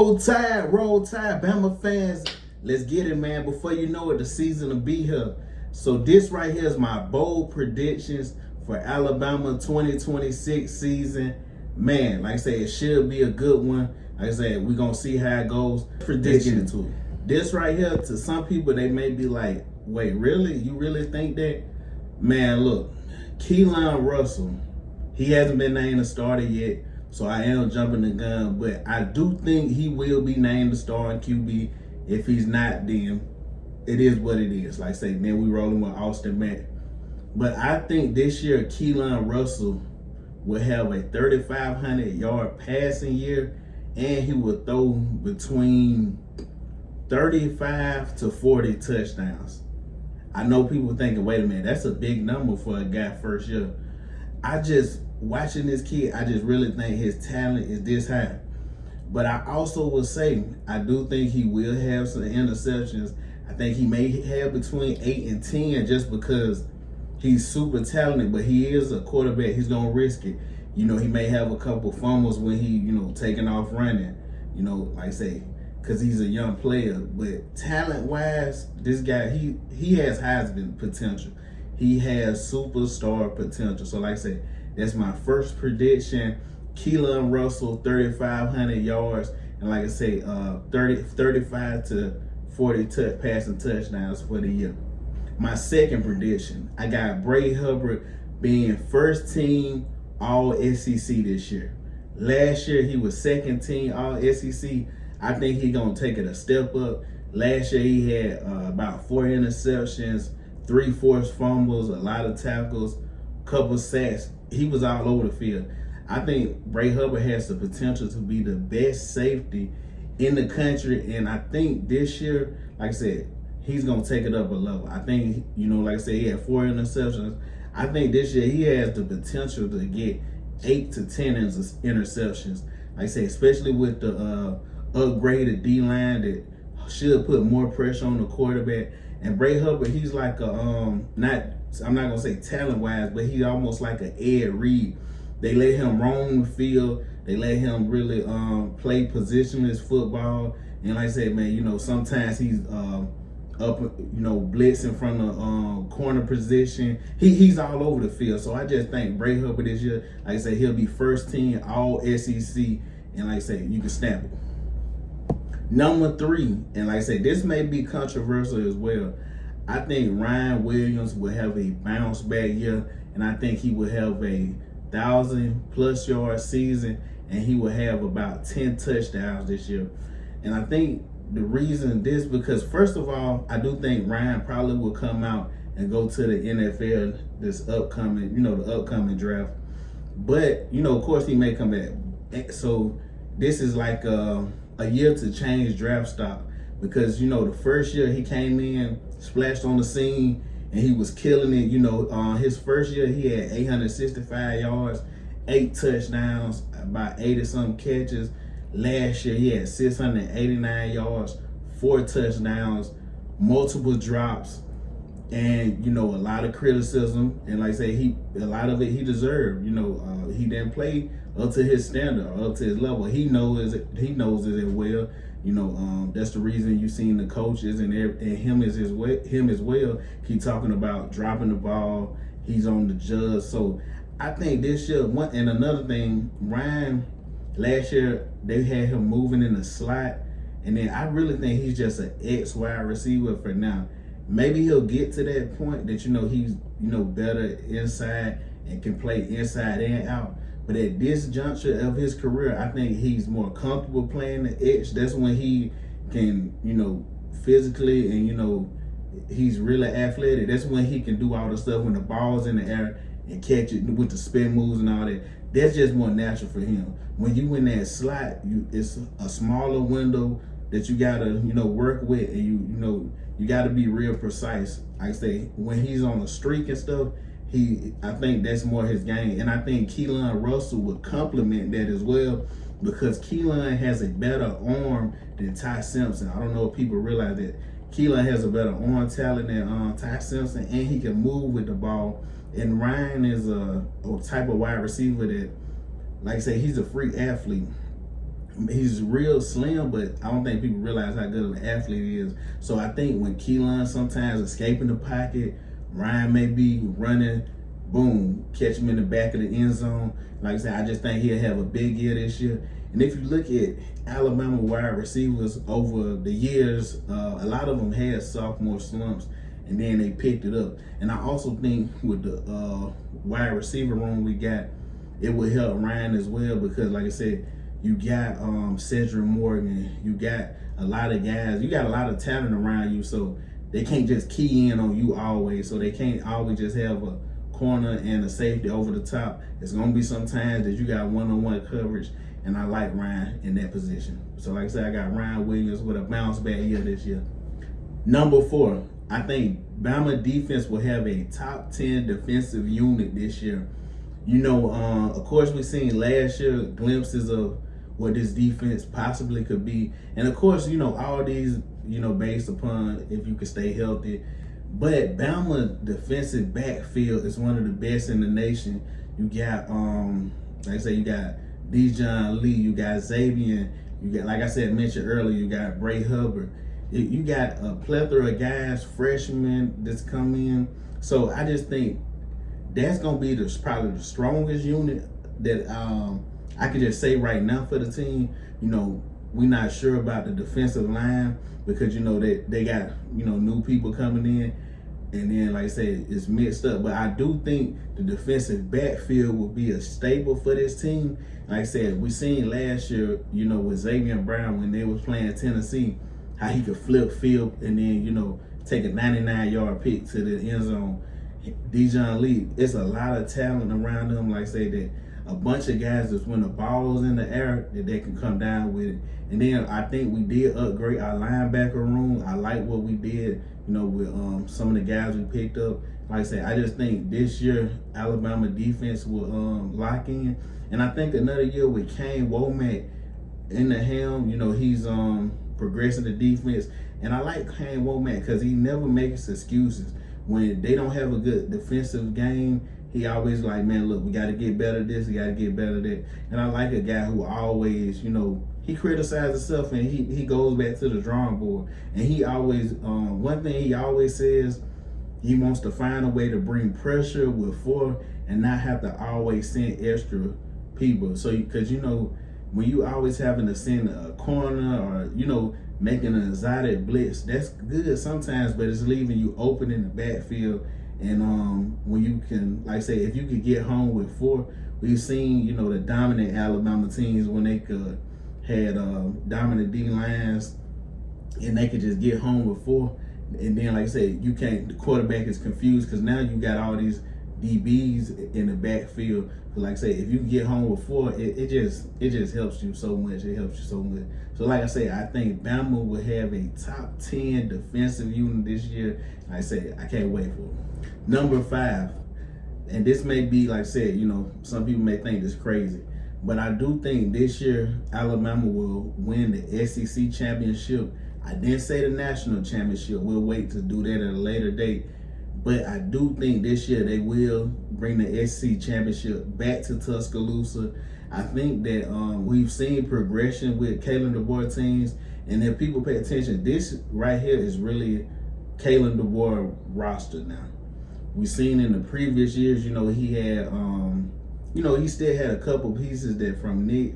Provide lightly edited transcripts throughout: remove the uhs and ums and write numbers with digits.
Roll Tide, Bama fans. Let's get it, man. Before you know it, the season will be here. So this right here is my bold predictions for Alabama 2026 season. Man, like I said, it should be a good one. Like I said, we're going to see how it goes. Let's get into it. This right here, to some people, they may be like, wait, really? You really think that? Man, look, Keelon Russell, he hasn't been named a starter yet. So I am jumping the gun, but I do think he will be named the starting QB. If he's not, then it is what it is. Like I say, then we rolling with Austin Mack. But I think this year Keelon Russell will have a 3,500-yard passing year, and he will throw between 35 to 40 touchdowns. I know people thinking, wait a minute, that's a big number for a guy first year. Watching this kid, I just really think his talent is this high. But I also will say, I do think he will have some interceptions. I think he may have between 8 and 10 just because he's super talented, but he is a quarterback. He's going to risk it. You know, he may have a couple fumbles when he, taking off running, like I say, because he's a young player. But talent-wise, this guy, he has Heisman potential. He has superstar potential. So like I said, that's my first prediction. Keelon Russell, 3,500 yards. And like I say, 35 to 40 passing touchdowns for the year. My second prediction, I got Bray Hubbard being first team All-SEC this year. Last year, he was second team All-SEC. I think he's going to take it a step up. Last year, he had about 4 interceptions, 3 forced fumbles, a lot of tackles, couple sacks. He was all over the field. I think Bray Hubbard has the potential to be the best safety in the country. And I think this year, like I said, he's going to take it up a level. I think, like I said, he had 4 interceptions. I think this year he has the potential to get 8 to 10 interceptions. Like I said, especially with the upgraded D-line that should put more pressure on the quarterback. And Bray Hubbard, he's like I'm not going to say talent-wise, but he's almost like an Ed Reed. They let him roam the field. They let him really play positionless football. And like I said, man, sometimes he's up, blitzing from the corner position. He's all over the field. So I just think Bray Hubbard this year, like I said, he'll be first team All-SEC. And like I said, you can snap it. Number 3, and like I said, this may be controversial as well. I think Ryan Williams will have a bounce back year, and I think he will have a 1,000+ yard season, and he will have about 10 touchdowns this year. And I think the reason because first of all, I do think Ryan probably will come out and go to the NFL this upcoming, the upcoming draft. But, of course he may come back. So this is like a year to change draft stock, because, the first year he came in, splashed on the scene, and he was killing it. His first year he had 865 yards, 8 touchdowns, about 80-something catches. Last year he had 689 yards, 4 touchdowns, multiple drops, and a lot of criticism. And like I say, a lot of it he deserved. He didn't play up to his standard, or up to his level. He knows it as well. That's the reason you've seen the coaches and him as well keep talking about dropping the ball. He's on the judge. So I think this year, and another thing, Ryan, last year they had him moving in the slot, and then I really think he's just an X-wide receiver for now. Maybe he'll get to that point that he's better inside and can play inside and out. But at this juncture of his career, I think he's more comfortable playing the X. That's when he can, physically and, he's really athletic. That's when he can do all the stuff when the ball's in the air and catch it with the spin moves and all that. That's just more natural for him. When you in that slot, it's a smaller window that you got to, work with, and you got to be real precise. Like I say, when he's on a streak and stuff, I think that's more his game. And I think Keelon Russell would complement that as well, because Keelon has a better arm than Ty Simpson. I don't know if people realize that. Keelon has a better arm talent than Ty Simpson, and he can move with the ball. And Ryan is a type of wide receiver that, like I say, he's a freak athlete. he's real slim, but I don't think people realize how good of an athlete he is. So I think when Keelon sometimes escaping the pocket, Ryan may be running, boom, catch him in the back of the end zone. Like I said, I just think he'll have a big year this year. And if you look at Alabama wide receivers over the years, a lot of them had sophomore slumps, and then they picked it up. And I also think with the wide receiver room we got, it will help Ryan as well, because like I said, you got Cedric Morgan, you got a lot of guys, you got a lot of talent around you, so they can't just key in on you always. So they can't always just have a corner and a safety over the top. It's gonna be some times that you got one-on-one coverage, and I like Ryan in that position. So like I said, I got Ryan Williams with a bounce back year this year. Number 4, I think Bama defense will have a top 10 defensive unit this year. You know, of course, we seen last year glimpses of what this defense possibly could be. And of course, you know, all these, you know, based upon if you can stay healthy. But Bama defensive backfield is one of the best in the nation. You got, like I say, you got Dijon Lee, you got Xavier, you got, like I said, mentioned earlier, you got Bray Hubbard. You got a plethora of guys, freshmen that's come in. So I just think that's gonna be probably the strongest unit that I could just say right now for the team. You know, we're not sure about the defensive line because, you know, they got, you know, new people coming in, and then like I said, it's mixed up. But I do think the defensive backfield will be a staple for this team. Like I said, we seen last year, you know, with Xavier Brown when they was playing Tennessee, how he could flip field and then, you know, take a 99-yard pick to the end zone. Dijon Lee, it's a lot of talent around them. Like I say, that a bunch of guys that's when the ball's in the air that they can come down with it. And then I think we did upgrade our linebacker room. I like what we did, you know, with some of the guys we picked up. Like I said, I just think this year Alabama defense will lock in. And I think another year with Kane Womack in the helm, you know, he's progressing the defense. And I like Kane Womack because he never makes excuses. When they don't have a good defensive game, he always like, man, look, we got to get better at this, we got to get better at that. And I like a guy who always, you know, he criticizes himself and he goes back to the drawing board. And he always, one thing he always says, he wants to find a way to bring pressure with 4 and not have to always send extra people. So, because, you know, when you always having to send a corner or, you know, making an exotic blitz, that's good sometimes, but it's leaving you open in the backfield. And when you can, like I say, if you could get home with 4, we've seen, you know, the dominant Alabama teams when they could had dominant D lines and they could just get home with 4. And then, like I said, you can't, the quarterback is confused because now you got all these DBs in the backfield. But like I say, if you get home with 4, it just helps you so much. It helps you so much. So like I say, I think Bama will have a top 10 defensive unit this year. Like I said, I can't wait for it. Number 5, and this may be, like I said, you know, some people may think this crazy, but I do think this year Alabama will win the SEC championship. I didn't say the national championship. We'll wait to do that at a later date. But I do think this year they will bring the SEC championship back to Tuscaloosa. I think that we've seen progression with Keelon DeBoer teams. And if people pay attention, this right here is really Keelon DeBoer roster now. We've seen in the previous years, you know, he had, you know, he still had a couple pieces that from Nick,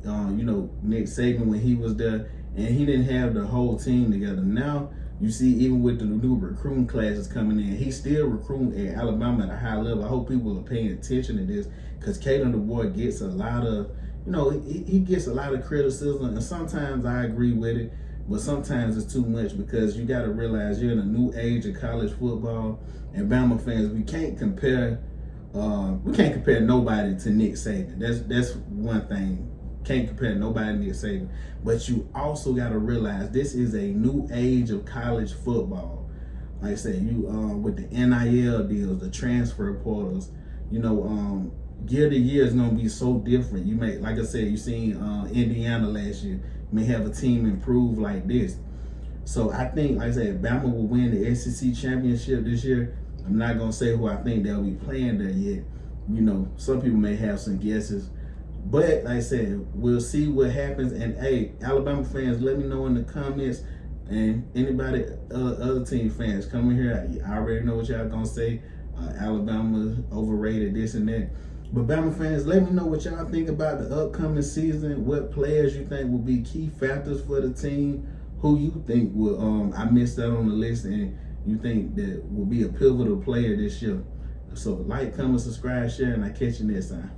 you know, Nick Saban when he was there. And he didn't have the whole team together. Now, you see, even with the new recruiting classes coming in, he's still recruiting at Alabama at a high level. I hope people are paying attention to this because Keelon DeBoer gets a lot of, you know, he gets a lot of criticism. And sometimes I agree with it, but sometimes it's too much because you got to realize you're in a new age of college football. And Bama fans, we can't compare nobody to Nick Saban. That's one thing. Can't compare nobody to Nick Saban. But you also got to realize this is a new age of college football. Like I said, you with the NIL deals, the transfer portals, you know, year to year is going to be so different. You may, like I said, you seen Indiana last year. You may have a team improve like this. So I think, like I said, Bama will win the SEC championship this year. I'm not going to say who I think they'll be playing there yet. You know, some people may have some guesses. But like I said, we'll see what happens. And hey, Alabama fans, let me know in the comments. And anybody, other team fans, come in here. I already know what y'all gonna say. Alabama overrated, this and that. But Bama fans, let me know what y'all think about the upcoming season. What players you think will be key factors for the team? Who you think will I missed out on the list, and you think that will be a pivotal player this year? So like, comment, subscribe, share, and I catch you next time.